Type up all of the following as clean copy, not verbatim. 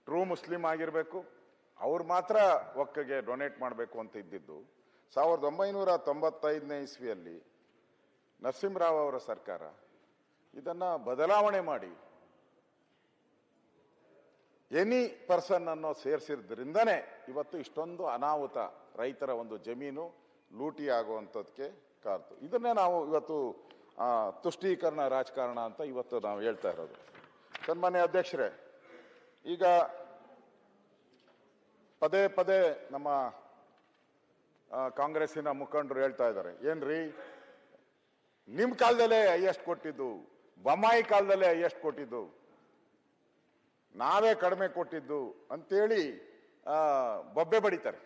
True Muslim ಆಗಿರಬೇಕು, ಅವ್ರು ಮಾತ್ರ ಒಕ್ಕಗೆ ಡೊನೇಟ್ ಮಾಡಬೇಕು ಅಂತ ಇದ್ದಿದ್ದು. 1995ನೇ ಇಸ್ವಿಯಲ್ಲಿ ನರಸಿಂಹರಾವ್ ಅವರ ಸರ್ಕಾರ ಇದನ್ನು ಬದಲಾವಣೆ ಮಾಡಿ ಎನಿ ಪರ್ಸನ್ ಅನ್ನೋ ಸೇರಿಸಿದ್ರಿಂದನೇ ಇವತ್ತು ಇಷ್ಟೊಂದು ಅನಾಹುತ, ರೈತರ ಒಂದು ಜಮೀನು ಲೂಟಿ ಆಗುವಂಥದ್ದಕ್ಕೆ ಕಾರಣ. ಇದನ್ನೇ ನಾವು ಇವತ್ತು ತುಷ್ಟೀಕರಣ ರಾಜಕಾರಣ ಅಂತ ಇವತ್ತು ನಾವು ಹೇಳ್ತಾ ಇರೋದು. ಸನ್ಮಾನ್ಯ ಅಧ್ಯಕ್ಷರೇ, ಈಗ ಪದೇ ಪದೇ ನಮ್ಮ ಕಾಂಗ್ರೆಸ್ಸಿನ ಮುಖಂಡರು ಹೇಳ್ತಾ ಇದ್ದಾರೆ, ಏನ್ರಿ ನಿಮ್ಮ ಕಾಲದಲ್ಲೇ ಹೈಯೆಸ್ಟ್ ಕೊಟ್ಟಿದ್ದು, ಬೊಮ್ಮಾಯಿ ಕಾಲದಲ್ಲೇ ಹೈಯೆಸ್ಟ್ ಕೊಟ್ಟಿದ್ದು, ನಾವೇ ಕಡಿಮೆ ಕೊಟ್ಟಿದ್ದು ಅಂತೇಳಿ ಬೊಬ್ಬೆ ಬಡಿತಾರೆ.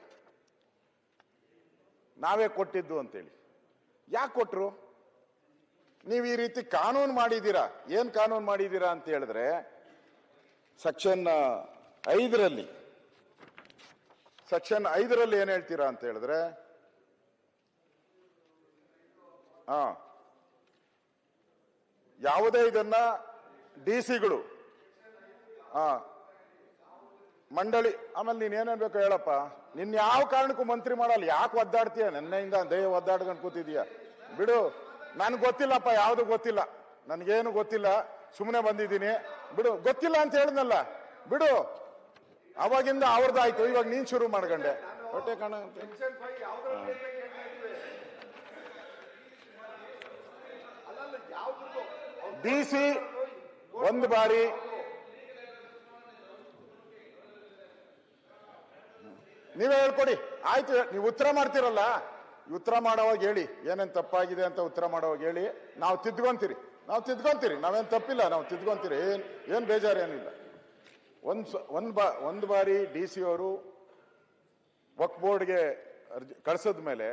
ನಾವೇ ಕೊಟ್ಟಿದ್ದು ಅಂತೇಳಿ ಯಾಕೆ ಕೊಟ್ರು? ನೀವು ಈ ರೀತಿ ಕಾನೂನು ಮಾಡಿದ್ದೀರಾ. ಏನ್ ಕಾನೂನು ಮಾಡಿದ್ದೀರಾ ಅಂತ ಹೇಳಿದ್ರೆ, ಸೆಕ್ಷನ್ 5ರಲ್ಲಿ ಏನ್ ಹೇಳ್ತೀರಾ ಅಂತ ಹೇಳಿದ್ರೆ, ಯಾವುದೇ ಇದನ್ನ ಡಿಸಿಗಳು ಮಂಡಳಿ, ಆಮೇಲೆ ನೀನ್ ಏನೇನ್ ಬೇಕು ಹೇಳಪ್ಪ, ನಿನ್ ಯಾವ ಕಾರಣಕ್ಕೂ ಮಂತ್ರಿ ಮಾಡಲ್ಲ. ಯಾಕೆ ಒದ್ದಾಡ್ತೀಯ? ನೆನ್ನೆಯಿಂದ ದೇಹ ಒದ್ದಾಡ್ಕೊಂಡು ಕೂತಿದೀಯ. ಬಿಡು, ನನ್ಗೆ ಗೊತ್ತಿಲ್ಲಪ್ಪ, ಯಾವುದು ಗೊತ್ತಿಲ್ಲ, ನನ್ಗೇನು ಗೊತ್ತಿಲ್ಲ, ಸುಮ್ಮನೆ ಬಂದಿದ್ದೀನಿ, ಬಿಡು. ಗೊತ್ತಿಲ್ಲ ಅಂತ ಹೇಳಿದ್ನಲ್ಲ, ಬಿಡು. ಅವಾಗಿಂದ ಅವ್ರದ್ದಾಯ್ತು, ಇವಾಗ ನೀನ್ ಶುರು ಮಾಡ್ಕೊಂಡೆ. ಹೊಟ್ಟೆ ಕಾಣ ಡಿಸಿ ಒಂದು ಬಾರಿ ನೀವೇ ಹೇಳ್ಕೊಡಿ. ಆಯ್ತು, ನೀವು ಉತ್ತರ ಮಾಡ್ತಿರಲ್ಲ, ಉತ್ತರ ಮಾಡೋವಾಗ ಹೇಳಿ ಏನೇನ್ ತಪ್ಪಾಗಿದೆ ಅಂತ. ಉತ್ತರ ಮಾಡೋವಾಗ ಹೇಳಿ, ನಾವು ತಿದ್ಕೊಂತೀರಿ. ನಾವೇನ್ ತಪ್ಪಿಲ್ಲ, ನಾವು ತಿದ್ಕೊಂತೀರಿ. ಏನ್ ಬೇಜಾರು ಏನಿಲ್ಲ. ಒಂದು ಬಾರಿ ಡಿಸಿ ಅವರು ವಕ್ಫ್ ಬೋರ್ಡ್ಗೆ ಕಳಿಸಿದ ಮೇಲೆ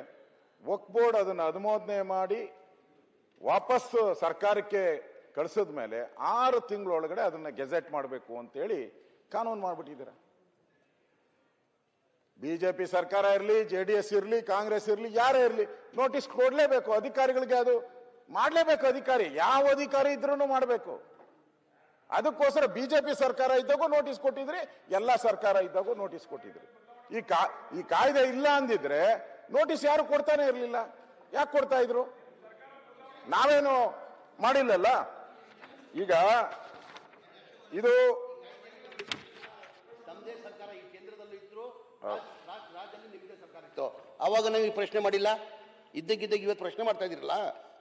ವಕ್ಫ್ ಬೋರ್ಡ್ ಅದನ್ನು ಅನುಮೋದನೆ ಮಾಡಿ ವಾಪಸ್ ಸರ್ಕಾರಕ್ಕೆ ಕಳಿಸಿದ ಮೇಲೆ 6 ತಿಂಗಳೊಳಗಡೆ ಅದನ್ನ ಗೆಜೆಟ್ ಮಾಡಬೇಕು ಅಂತೇಳಿ ಕಾನೂನು ಮಾಡ್ಬಿಟ್ಟಿದ್ದೀರ. ಬಿಜೆಪಿ ಸರ್ಕಾರ ಇರಲಿ, JDS ಇರಲಿ, ಕಾಂಗ್ರೆಸ್ ಇರಲಿ, ಯಾರೇ ಇರಲಿ, ನೋಟಿಸ್ ಕೊಡ್ಲೇಬೇಕು ಅಧಿಕಾರಿಗಳಿಗೆ. ಅದು ಮಾಡ್ಲೇಬೇಕು. ಅಧಿಕಾರಿ ಯಾವ ಅಧಿಕಾರಿ ಇದ್ರೂ ಮಾಡಬೇಕು. ಅದಕ್ಕೋಸ್ಕರ ಬಿಜೆಪಿ ಸರ್ಕಾರ ಇದ್ದಾಗೂ ನೋಟಿಸ್ ಕೊಟ್ಟಿದ್ರಿ, ಎಲ್ಲ ಸರ್ಕಾರ ಇದ್ದಾಗೂ ನೋಟಿಸ್ ಕೊಟ್ಟಿದ್ರಿ. ಈ ಕಾಯ್ದೆ ಇಲ್ಲ ಅಂದಿದ್ರೆ ನೋಟಿಸ್ ಯಾರು ಕೊಡ್ತಾನೆ ಇರಲಿಲ್ಲ. ಯಾಕೆ ಕೊಡ್ತಾ ಇದ್ರು? ನಾವೇನು ಮಾಡಿಲ್ಲಲ್ಲ. ಈಗ ಇದು ಸರ್ಕಾರ ಈ ಕೇಂದ್ರದಲ್ಲೂ ಇದ್ರು, ರಾಜ್ಯದಲ್ಲಿ ನಿಮ್ಮದೇ ಸರ್ಕಾರ ಇತ್ತು. ಅವಾಗ ನೀವು ಈ ಪ್ರಶ್ನೆ ಮಾಡಿಲ್ಲ. ಇದ್ದಕ್ಕಿದ್ದಾಗ ಇವತ್ತು ಪ್ರಶ್ನೆ ಮಾಡ್ತಾ ಇದ್ದೀರಲ್ಲ,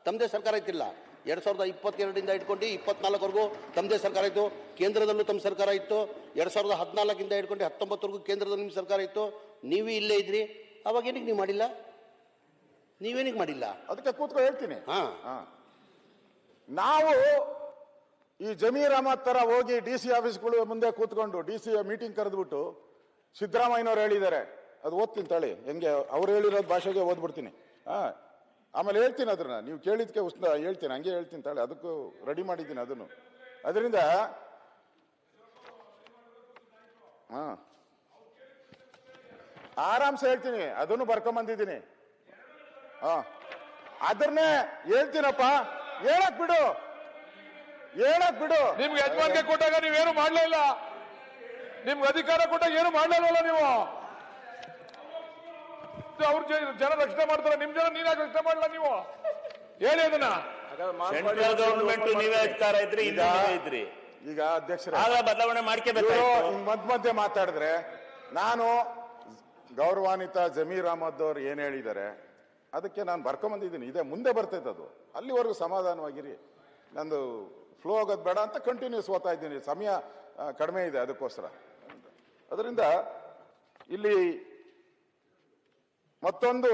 ತಮ್ಮದೇ ಸರ್ಕಾರ ಇತ್ತಿಲ್ಲ. 2022 ಇಟ್ಕೊಂಡು 24ವರೆಗೂ ತಮ್ಮದೇ ಸರ್ಕಾರ ಇತ್ತು. ಕೇಂದ್ರದಲ್ಲೂ ತಮ್ಮ ಸರ್ಕಾರ ಇತ್ತು. 2014 ಇಟ್ಕೊಂಡು 19ವರೆಗೂ ಕೇಂದ್ರದಲ್ಲಿ ನಿಮ್ಮ ಸರ್ಕಾರ ಇತ್ತು. ನೀವೇ ಇಲ್ಲೇ ಇದ್ರಿ. ಅವಾಗ ಏನಕ್ಕೆ ನೀವು ಮಾಡಿಲ್ಲ? ನೀವೇನಿಗೆ ಮಾಡಿಲ್ಲ? ಅದಕ್ಕೆ ಕೂತ್ಕೊಂಡು ಹೇಳ್ತೀನಿ. ನಾವು ಈ ಜಮೀರ್ ಅಹಮದ್ ತರ ಹೋಗಿ DC ಆಫೀಸ್ಗಳು ಮುಂದೆ ಕೂತ್ಕೊಂಡು DC ಮೀಟಿಂಗ್ ಕರೆದ್ಬಿಟ್ಟು ಸಿದ್ದರಾಮಯ್ಯನವ್ರು ಹೇಳಿದ್ದಾರೆ, ಅದು ಓದ್ತೀನಿ ತಾಳಿ, ಹೆಂಗೆ ಅವ್ರು ಹೇಳಿರೋದು ಭಾಷೆಗೆ ಓದ್ಬಿಡ್ತೀನಿ. ಆಮೇಲೆ ಹೇಳ್ತೀನಿ ಅದನ್ನ, ನೀವು ಕೇಳಿದ್ಕೆ ಹೇಳ್ತೀನಿ, ಹಂಗೆ ಹೇಳ್ತೀನಿ ತಾಳಿ, ಅದಕ್ಕೂ ರೆಡಿ ಮಾಡಿದ್ದೀನಿ ಅದನ್ನು. ಅದರಿಂದ ಆರಾಮ್ಸೆ ಹೇಳ್ತೀನಿ, ಅದನ್ನು ಬರ್ಕೊಂಬಂದಿದ್ದೀನಿ. ಅದನ್ನೇ ಹೇಳ್ತೀನಪ್ಪ. ಹೇಳಕ್ ಬಿಡು. ನಿಮ್ಗೆ ಯಜಮಾನಿಕೆ ಕೊಟ್ಟಾಗ ನೀವೇನು ಮಾಡ್ಲೇ ಇಲ್ಲ. ನಿಮ್ಗೆ ಅಧಿಕಾರ ಕೊಟ್ಟಾಗ ಏನು ಮಾಡ್ಲಿಲ್ಲ ನೀವು. ಅವ್ರ ಜನ ರಕ್ಷಣೆ ಮಾಡ್ತಾರೆ, ನಿಮ್ ಜನ ನೀನಾಗ ರಕ್ಷಣೆ ಮಾಡಲ್ಲ. ನೀವು ಹೇಳಿ ಅದನ್ನ. ಸೆಂಟ್ರಲ್ ಗವರ್ನಮೆಂಟ್ ನೀವೇ ಅಧಿಕಾರ ಇದ್ರಿ, ಇದ್ರಿ. ಈಗ ಅಧ್ಯಕ್ಷರ ಬದಲಾವಣೆ ಮಾಡ್ಕೋಬೇಕು. ಮಧ್ಯೆ ಮಾತಾಡಿದ್ರೆ ನಾನು ಗೌರವಾನ್ವಿತ ಜಮೀರ್ ಅಹಮದ್ ಅವ್ರು ಏನ್ ಹೇಳಿದ್ದಾರೆ ಅದಕ್ಕೆ ನಾನು ಬರ್ಕೊಂಬಂದಿದ್ದೀನಿ. ಇದೇ ಮುಂದೆ ಬರ್ತೈತೆ ಅದು. ಅಲ್ಲಿವರೆಗೂ ಸಮಾಧಾನವಾಗಿರಿ. ನಂದು ಫ್ಲೋ ಆಗೋದು ಬೇಡ ಅಂತ ಕಂಟಿನ್ಯೂಸ್ ಓದ್ತಾ ಇದ್ದೀನಿ. ಸಮಯ ಕಡಿಮೆ ಇದೆ ಅದಕ್ಕೋಸ್ಕರ. ಅದರಿಂದ ಇಲ್ಲಿ ಮತ್ತೊಂದು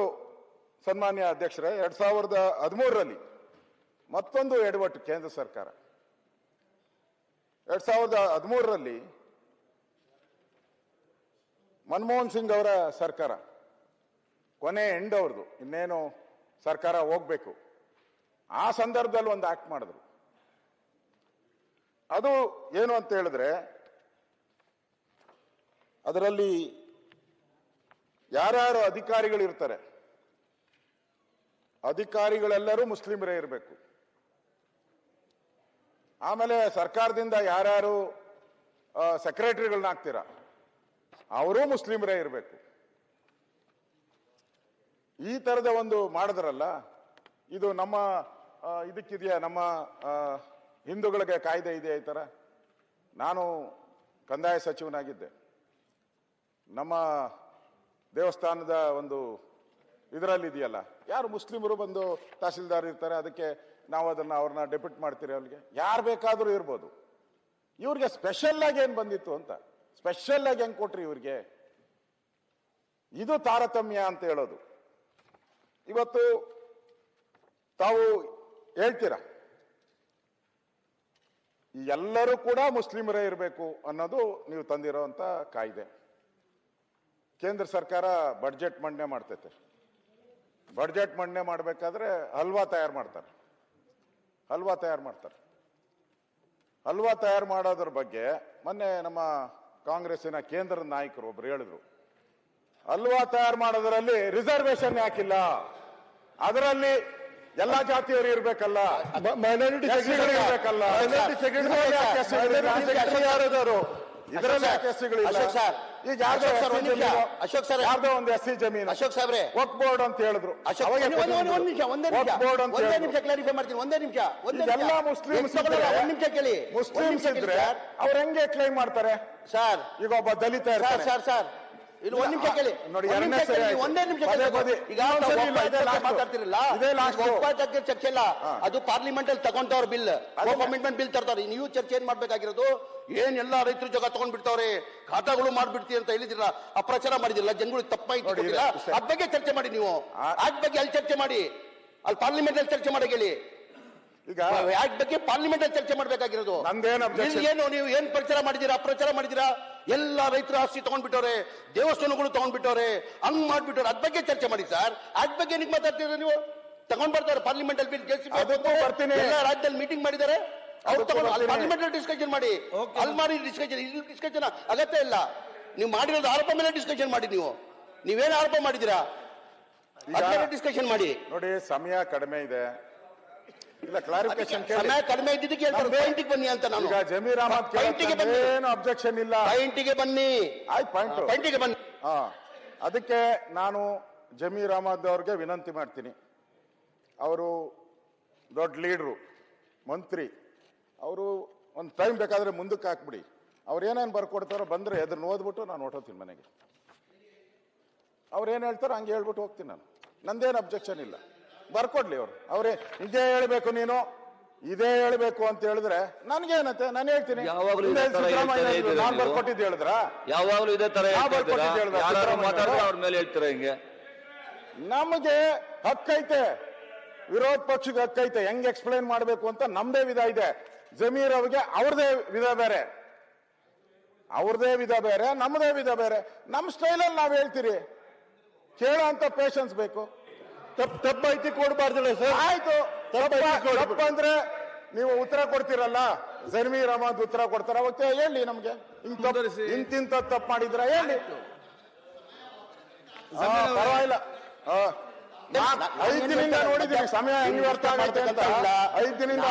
ಸನ್ಮಾನ್ಯ ಅಧ್ಯಕ್ಷರೇ, 2013ರಲ್ಲಿ ಮತ್ತೊಂದು ಎಡವಟ್ಟು ಕೇಂದ್ರ ಸರ್ಕಾರ. 2013ರಲ್ಲಿ ಮನಮೋಹನ್ ಸಿಂಗ್ ಅವರ ಸರ್ಕಾರ ಕೊನೆ ಎಂಡ್ ಅವ್ರದ್ದು, ಇನ್ನೇನು ಸರ್ಕಾರ ಹೋಗ್ಬೇಕು, ಆ ಸಂದರ್ಭದಲ್ಲಿ ಒಂದು ಆಕ್ಟ್ ಮಾಡಿದ್ರು. ಅದು ಏನು ಅಂತ ಹೇಳಿದ್ರೆ, ಅದರಲ್ಲಿ ಯಾರ್ಯಾರು ಅಧಿಕಾರಿಗಳಿರ್ತಾರೆ, ಅಧಿಕಾರಿಗಳೆಲ್ಲರೂ ಮುಸ್ಲಿಮರೇ ಇರಬೇಕು. ಆಮೇಲೆ ಸರ್ಕಾರದಿಂದ ಯಾರ್ಯಾರು ಸೆಕ್ರೆಟರಿಗಳನ್ನ ಹಾಕ್ತೀರಾ, ಅವರೂ ಮುಸ್ಲಿಮರೇ ಇರಬೇಕು. ಈ ತರದ ಒಂದು ಮಾಡಿದ್ರಲ್ಲ, ಇದು ನಮ್ಮ ಇದಕ್ಕಿದೆಯಾ? ನಮ್ಮ ಹಿಂದೂಗಳಿಗೆ ಕಾಯ್ದೆ ಇದೆಯಾ ಈ ತರ? ನಾನು ಕಂದಾಯ ಸಚಿವನಾಗಿದ್ದೆ. ನಮ್ಮ ದೇವಸ್ಥಾನದ ಒಂದು ಇದರಲ್ಲಿ ಇದೆಯಲ್ಲ, ಯಾರು ಮುಸ್ಲಿಮರು ಬಂದು ತಹಸೀಲ್ದಾರ್ ಇರ್ತಾರೆ, ಅದಕ್ಕೆ ನಾವು ಅವ್ರನ್ನ ಡೆಪ್ಯೂಟ್ ಮಾಡ್ತೀರಿ. ಅವ್ರಿಗೆ ಯಾರು ಬೇಕಾದರೂ ಇರ್ಬೋದು. ಇವ್ರಿಗೆ ಸ್ಪೆಷಲ್ ಆಗಿ ಏನ್ ಬಂದಿತ್ತು ಅಂತ, ಸ್ಪೆಷಲ್ ಆಗಿ ಹೆಂಗ್ ಕೊಟ್ರಿ ಇವ್ರಿಗೆ? ಇದು ತಾರತಮ್ಯ ಅಂತ ಹೇಳೋದು. ಇವತ್ತು ತಾವು ಹೇಳ್ತೀರಾ ಎಲ್ಲರೂ ಕೂಡ ಮುಸ್ಲಿಮರೇ ಇರಬೇಕು ಅನ್ನೋದು ನೀವು ತಂದಿರೋಂಥ ಕಾಯ್ದೆ. ಕೇಂದ್ರ ಸರ್ಕಾರ ಬಡ್ಜೆಟ್ ಮಂಡನೆ ಮಾಡ್ತೈತೆ. ಬಡ್ಜೆಟ್ ಮಂಡನೆ ಮಾಡಬೇಕಾದ್ರೆ ಹಲ್ವಾ ತಯಾರು ಮಾಡ್ತಾರೆ. ಹಲ್ವಾ ತಯಾರು ಮಾಡೋದ್ರ ಬಗ್ಗೆ ಮೊನ್ನೆ ನಮ್ಮ ಕಾಂಗ್ರೆಸ್ಸಿನ ಕೇಂದ್ರದ ನಾಯಕರು ಒಬ್ರು ಹೇಳಿದ್ರು, ಹಲ್ವಾ ತಯಾರು ಮಾಡೋದ್ರಲ್ಲಿ ರಿಸರ್ವೇಶನ್ ಯಾಕಿಲ್ಲ, ಅದರಲ್ಲಿ ಎಲ್ಲಾ ಜಾತಿಯವರು ಇರ್ಬೇಕಲ್ಲ, ಮೈನಾರಿಟಿ ಇರ್ಬೇಕಲ್ಲ, ಇದರಲ್ಲಿ ಯಾಕೆ ಎಸ್ಸಿಗಳಿಲ್ಲ? ಈಗ ಯಾರ್ದೋ ಒಂದು ಎಸ್ಸಿ ಜಮೀನು ಅಶೋಕ್ ಸಾಬ್ರೆ ವಕ್ಫ್ ಬೋರ್ಡ್ ಅಂತ ಹೇಳಿದ್ರು. ಎಲ್ಲ ಮುಸ್ಲಿಮ್ಸ್ ಇದ್ರೆ ಅವ್ರು ಹೆಂಗೆ ಕ್ಲೈಮ್ ಮಾಡ್ತಾರೆ ಸರ್? ಈಗ ಒಬ್ಬ ದಲಿತ ಸರ್ ಇಲ್ಲಿ ಒಂದ್ ನಿಮಿಷ ಕೇಳಿ ನೋಡಿ, ಒಂದೇ ನಿಮಿಷ ಈಗ ಮಾತಾಡ್ತಿರಲ್ಲ, ಚರ್ಚೆ ಇಲ್ಲ, ಅದು ಪಾರ್ಲಿಮೆಂಟ್ ಅಲ್ಲಿ ತಗೊಂತವ್ರ ಬಿಲ್, ಅಮೆಂಡ್ಮೆಂಟ್ ಬಿಲ್ ತರ್ತಾರೆ. ನೀವು ಚರ್ಚೆ ಏನ್ ಮಾಡ್ಬೇಕಾಗಿರೋದು? ಏನ್ ಎಲ್ಲಾ ರೈತರು ಜಾಗ ತಗೊಂಡ್ಬಿಡ್ತಾವ್ರೆ, ಖಾತಾಗಳು ಮಾಡ್ಬಿಡ್ತೀವಿ ಅಂತ ಹೇಳಿದಿರಲ್ಲ, ಅಪ್ರಚಾರ ಮಾಡಿದಿರಲ್ಲ, ಜನಗಳಿಗೆ ತಪ್ಪಾಯ್ತು, ಅದ್ ಬಗ್ಗೆ ಚರ್ಚೆ ಮಾಡಿ. ನೀವು ಅದ್ ಬಗ್ಗೆ ಅಲ್ಲಿ ಚರ್ಚೆ ಮಾಡಿ, ಅಲ್ಲಿ ಪಾರ್ಲಿಮೆಂಟ್ ಅಲ್ಲಿ ಚರ್ಚೆ ಮಾಡಕ್ ಹೇಳಿ. ಈಗ ಯಾಕೆ ಬಗ್ಗೆ ಪಾರ್ಲಿಮೆಂಟ್ ಅಲ್ಲಿ ಚರ್ಚೆ ಮಾಡ್ಬೇಕಾಗಿರೋದು? ಏನು ನೀವು ಏನ್ ಪ್ರಚಾರ ಮಾಡಿದೀರಾ, ಅಪ್ರಚಾರ ಮಾಡಿದೀರಾ? ಎಲ್ಲ ರೈತರ ಆಸ್ತಿ ತಗೊಂಡ್ಬಿಟ್ಟವ್ರೆ, ದೇವಸ್ಥಾನಗಳು ತಗೊಂಡ್ಬಿಟ್ಟವ್ರೆ, ಹಂಗ್ ಮಾಡ್ಬಿಟ್ಟವ್ರೆ. ಅದ್ ಬಗ್ಗೆ ಚರ್ಚೆ ಮಾಡಿ ಸರ್. ಅದ್ ಬಗ್ಗೆ ಏನಕ್ಕೆ ಮಾತಾಡ್ತೀರಾ ನೀವು? ತಗೊಂಡ್ ಬರ್ತಾರೆ ಪಾರ್ಲಿಮೆಂಟ್ ಅಲ್ಲಿ ಬಿಲ್, ಎಲ್ಲ ರಾಜ್ಯದಲ್ಲಿ ಮೀಟಿಂಗ್ ಮಾಡಿದ್ದಾರೆ, ಅವ್ರು ತಗೊಂಡು ಅಲ್ಲಿ ಪಾರ್ಲಿಮೆಂಟ್ ಅಲ್ಲಿ ಡಿಸ್ಕಷನ್ ಮಾಡಿ, ಅಲ್ಲಿ ಮಾಡಿ ಡಿಸ್ಕಷನ್. ಇಲ್ಲಿ ಡಿಸ್ಕಷನ್ ಅಗತ್ಯ ಇಲ್ಲ. ನೀವು ಮಾಡಿರೋದು ಆರೋಪ ಮೇಲೆ ಡಿಸ್ಕಷನ್ ಮಾಡಿ. ನೀವೇನು ಆರೋಪ ಮಾಡಿದೀರಾ ಡಿಸ್ಕಷನ್ ಮಾಡಿ. ನೋಡಿ, ಸಮಯ ಕಡಿಮೆ ಇದೆ, ಇಲ್ಲ ಕ್ಲಾರಿಫಿಕೇಶನ್ ಸಮಯ ಕಡಿಮೆ ಇದ್ದಿದ್ದಕ್ಕೆ ಪಾಯಿಂಟಿಗೆ ಬನ್ನಿ ಅಂತ ನಾನು. ಈಗ ಜಮೀರ್ ಅಹಮದ್ ಏನು ಅಬ್ಜೆಕ್ಷನ್ ಇಲ್ಲ, ಪಾಯಿಂಟಿಗೆ ಬನ್ನಿ. ಆಯ್ತು, ಪಾಯಿಂಟಿಗೆ ಬನ್ನಿ. ಅದಕ್ಕೆ ನಾನು ಜಮೀರ್ ಅಹಮದ್ ಅವ್ರಿಗೆ ವಿನಂತಿ ಮಾಡ್ತೀನಿ. ಅವರು ದೊಡ್ಡ ಲೀಡ್ರು, ಮಂತ್ರಿ, ಅವರು ಒಂದು ಟೈಮ್ ಬೇಕಾದ್ರೆ ಮುಂದಕ್ಕೆ ಹಾಕ್ಬಿಡಿ. ಅವ್ರು ಏನೇನು ಬರ್ಕೊಡ್ತಾರೋ ಬಂದ್ರೆ ಎದುರು ಓದ್ಬಿಟ್ಟು ನಾನು ಹೊಟ್ಟೋಗ್ತೀನಿ ಮನೆಗೆ. ಅವ್ರು ಏನು ಹೇಳ್ತಾರೋ ಹಂಗೆ ಹೇಳ್ಬಿಟ್ಟು ಹೋಗ್ತೀನಿ ನಾನು. ನಂದೇನು ಅಬ್ಜೆಕ್ಷನ್ ಇಲ್ಲ, ಬರ್ಕೊಡ್ಲಿ ಅವ್ರು. ಅವ್ರೇ ಇದೇ ಹೇಳ್ಬೇಕು, ನೀನು ಇದೇ ಹೇಳ್ಬೇಕು ಅಂತ ಹೇಳಿದ್ರೆ ನನ್ಗೇನತ್ತೆ, ನಾನು ಹೇಳ್ತೀನಿ. ನಾನ್ ಬರ್ಕೊಟ್ಟಿದ್ದು ಹೇಳಿದ್ರ? ಯಾವಾಗ್ಲೂ ಇದೇ ತರ ಅವ್ರ ಮೇಲೆ ಹೇಳ್ತೀರಾ ಹಿಂಗೆ? ನಮಗೆ ಹಕ್ಕೈತೆ, ವಿರೋಧ ಪಕ್ಷಕ್ಕೆ ಹಕ್ಕೈತೆ, ಹೆಂಗ್ ಎಕ್ಸ್ಪ್ಲೈನ್ ಮಾಡ್ಬೇಕು ಅಂತ ನಮ್ದೇ ವಿಧ ಇದೆ. ಜಮೀರ್ ಅವ್ರಿಗೆ ಅವ್ರದೇ ವಿಧ ಬೇರೆ, ನಮ್ಮದೇ ವಿಧ ಬೇರೆ. ನಮ್ಮ ಸ್ಟೈಲಲ್ಲಿ ನಾವ್ ಹೇಳ್ತೀರಿ, ಕೇಳೋ ಅಂತ ಪೇಷನ್ಸ್ ಬೇಕು. ತಪ್ಪಾಯ್ತಿ ಕೊಡ್ಬಾರ್ದಿಲ್ಲ ಸರ್. ಆಯ್ತು, ತಪ್ಪಂದ್ರೆ ನೀವು ಉತ್ತರ ಕೊಡ್ತೀರಲ್ಲ, ಜಮೀರ್ ಅಹಮದ್ ಉತ್ತರ ಕೊಡ್ತಾರ, ಅವತ್ತು ಹೇಳಿ ನಮ್ಗೆ ಇಂತಿಂತ ತಪ್ಪು ಮಾಡಿದ್ರ ಹೇಳಿ, ಪರವಾಗಿಲ್ಲ. 5 ದಿನದಿಂದ ನೋಡಿದ್ದೀನಿ ಸಮಯ ಹೆಂಗ್ ವ್ಯರ್ಥ ಆಗತ್ತೆ ಅಂತ. 5 ದಿನದಿಂದ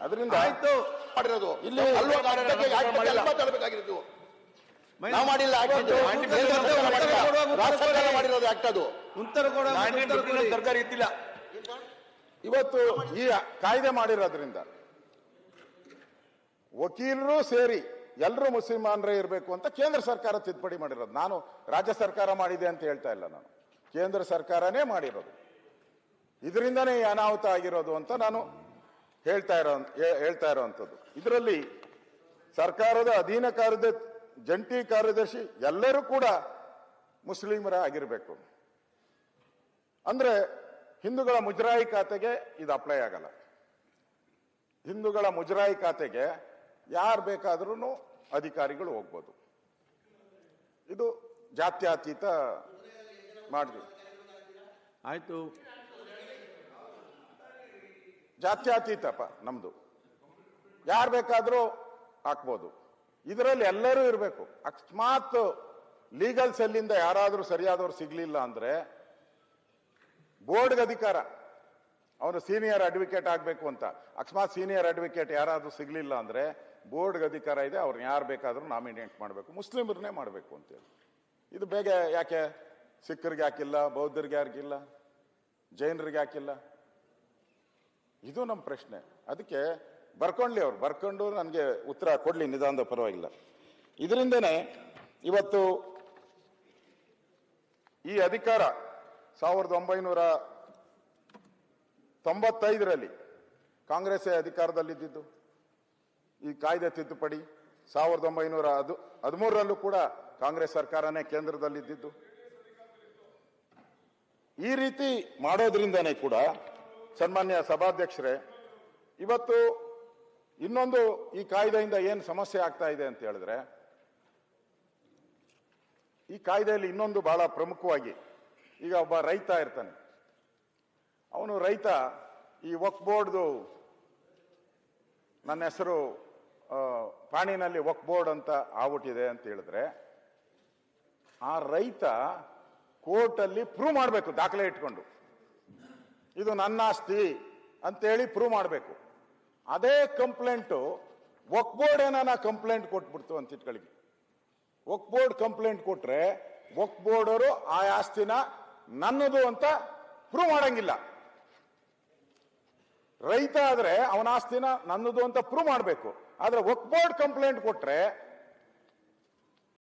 ಅದರಿಂದ ಆಯ್ತು ಮಾಡಿರೋದು ಇಲ್ಲಿ ಮಾತಾಡಬೇಕಾಗಿರೋದು ನಾವು ಮಾಡಿಲ್ಲ. ಮಾಡಿರೋದು ಆಕ್ಟ್ ಅದು ಸರ್ಕಾರ ಇದ್ದಿಲ್ಲ. ಇವತ್ತು ಈ ಕಾಯ್ದೆ ಮಾಡಿರೋದ್ರಿಂದ ವಕೀಲರು ಸೇರಿ ಎಲ್ಲರೂ ಮುಸಲ್ಮಾನರೇ ಇರಬೇಕು ಅಂತ ಕೇಂದ್ರ ಸರ್ಕಾರ ತಿದ್ದುಪಡಿ ಮಾಡಿರೋದು. ನಾನು ರಾಜ್ಯ ಸರ್ಕಾರ ಮಾಡಿದೆ ಅಂತ ಹೇಳ್ತಾ ಇಲ್ಲ, ನಾನು ಕೇಂದ್ರ ಸರ್ಕಾರನೇ ಮಾಡಿರೋದು. ಇದರಿಂದನೇ ಅನಾಹುತ ಆಗಿರೋದು ಅಂತ ನಾನು ಹೇಳ್ತಾ ಇರೋವಂಥದ್ದು. ಇದರಲ್ಲಿ ಸರ್ಕಾರದ ಅಧೀನ ಜಂಟಿ ಕಾರ್ಯದರ್ಶಿ ಎಲ್ಲರೂ ಕೂಡ ಮುಸ್ಲಿಮರ ಆಗಿರಬೇಕು. ಅಂದ್ರೆ ಹಿಂದೂಗಳ ಮುಜರಾಯಿ ಖಾತೆಗೆ ಇದು ಅಪ್ಲೈ ಆಗಲ್ಲ. ಹಿಂದೂಗಳ ಮುಜರಾಯಿ ಖಾತೆಗೆ ಯಾರು ಬೇಕಾದ್ರೂ ಅಧಿಕಾರಿಗಳು ಹೋಗ್ಬೋದು. ಇದು ಜಾತ್ಯತೀತ ಮಾಡಿದ್ವಿ. ಆಯ್ತು, ಜಾತ್ಯತೀತಪ್ಪ ನಮ್ದು, ಯಾರು ಬೇಕಾದ್ರೂ ಹಾಕ್ಬೋದು. ಇದರಲ್ಲಿ ಎಲ್ಲರೂ ಇರಬೇಕು. ಅಕಸ್ಮಾತ್ ಲೀಗಲ್ ಸೆಲ್ಲಿಂದ ಯಾರಾದ್ರೂ ಸರಿಯಾದವ್ರು ಸಿಗ್ಲಿಲ್ಲ ಅಂದ್ರೆ ಬೋರ್ಡ್ಗೆ ಅಧಿಕಾರ, ಅವನು ಸೀನಿಯರ್ ಅಡ್ವೊಕೇಟ್ ಆಗಬೇಕು ಅಂತ. ಅಕಸ್ಮಾತ್ ಸೀನಿಯರ್ ಅಡ್ವೊಕೇಟ್ ಯಾರಾದ್ರೂ ಸಿಗ್ಲಿಲ್ಲ ಅಂದ್ರೆ ಬೋರ್ಡ್ಗೆ ಅಧಿಕಾರ ಇದೆ, ಅವ್ರನ್ನ ಯಾರು ಬೇಕಾದ್ರೂ ನಾಮಿನೇಟ್ ಮಾಡಬೇಕು, ಮುಸ್ಲಿಮರನ್ನೇ ಮಾಡಬೇಕು ಅಂತೇಳಿ. ಇದು ಬೇಗ ಯಾಕೆ ಸಿಖ್ಖರಿಗೆ ಹಾಕಿಲ್ಲ, ಬೌದ್ಧರಿಗೆ ಯಾರಿಗಿಲ್ಲ, ಜೈನರಿಗೆ ಹಾಕಿಲ್ಲ? ಇದು ನಮ್ಮ ಪ್ರಶ್ನೆ. ಅದಕ್ಕೆ ಬರ್ಕೊಂಡ್ಲಿ, ಅವ್ರು ಬರ್ಕೊಂಡು ನನಗೆ ಉತ್ತರ ಕೊಡ್ಲಿ, ನಿಧಾನದ ಪರವಾಗಿಲ್ಲ. ಇದರಿಂದನೇ ಇವತ್ತು ಈ ಅಧಿಕಾರ 1995ರಲ್ಲಿ ಕಾಂಗ್ರೆಸ್ ಅಧಿಕಾರದಲ್ಲಿದ್ದು, ಈ ಕಾಯ್ದೆ ತಿದ್ದುಪಡಿ 1913ರಲ್ಲೂ ಕೂಡ ಕಾಂಗ್ರೆಸ್ ಸರ್ಕಾರನೇ ಕೇಂದ್ರದಲ್ಲಿದ್ದು. ಈ ರೀತಿ ಮಾಡೋದ್ರಿಂದನೇ ಕೂಡ ಸನ್ಮಾನ್ಯ ಸಭಾಧ್ಯಕ್ಷರೇ, ಇವತ್ತು ಇನ್ನೊಂದು ಈ ಕಾಯ್ದೆಯಿಂದ ಏನು ಸಮಸ್ಯೆ ಆಗ್ತಾ ಇದೆ ಅಂತ ಹೇಳಿದ್ರೆ, ಈ ಕಾಯ್ದೆಯಲ್ಲಿ ಇನ್ನೊಂದು ಬಹಳ ಪ್ರಮುಖವಾಗಿ, ಈಗ ಒಬ್ಬ ರೈತ ಇರ್ತಾನೆ, ಅವನು ರೈತ ಈ ವಕ್ಫ್ ಬೋರ್ಡ್ದು, ನನ್ನ ಹೆಸರು ಪಾಣಿನಲ್ಲಿ ವಕ್ಫ್ ಬೋರ್ಡ್ ಅಂತ ಆಗ್ಬಿಟ್ಟಿದೆ ಅಂತ ಹೇಳಿದ್ರೆ, ಆ ರೈತ ಕೋರ್ಟಲ್ಲಿ ಪ್ರೂವ್ ಮಾಡಬೇಕು, ದಾಖಲೆ ಇಟ್ಕೊಂಡು ಇದು ನನ್ನ ಆಸ್ತಿ ಅಂತೇಳಿ ಪ್ರೂವ್ ಮಾಡಬೇಕು. ಅದೇ ಕಂಪ್ಲೇಂಟು ವಕ್ಫ್ ಬೋರ್ಡ್ ಏನಾನ ಕಂಪ್ಲೇಂಟ್ ಕೊಟ್ಬಿಡ್ತು ಅಂತ ಇಟ್ಕೊಳ್ಳಿ, ವಕ್ಫ್ ಬೋರ್ಡ್ ಕಂಪ್ಲೇಂಟ್ ಕೊಟ್ರೆ ವಕ್ಫ್ ಬೋರ್ಡ್ ಅವರು ಆ ಆಸ್ತಿನ ನನ್ನದು ಅಂತ ಪ್ರೂವ್ ಮಾಡಂಗಿಲ್ಲ. ರೈತ ಆದ್ರೆ ಅವನ ಆಸ್ತಿನ ನನ್ನದು ಅಂತ ಪ್ರೂವ್ ಮಾಡಬೇಕು. ಆದ್ರೆ ವಕ್ಫ್ ಬೋರ್ಡ್ ಕಂಪ್ಲೇಂಟ್ ಕೊಟ್ರೆ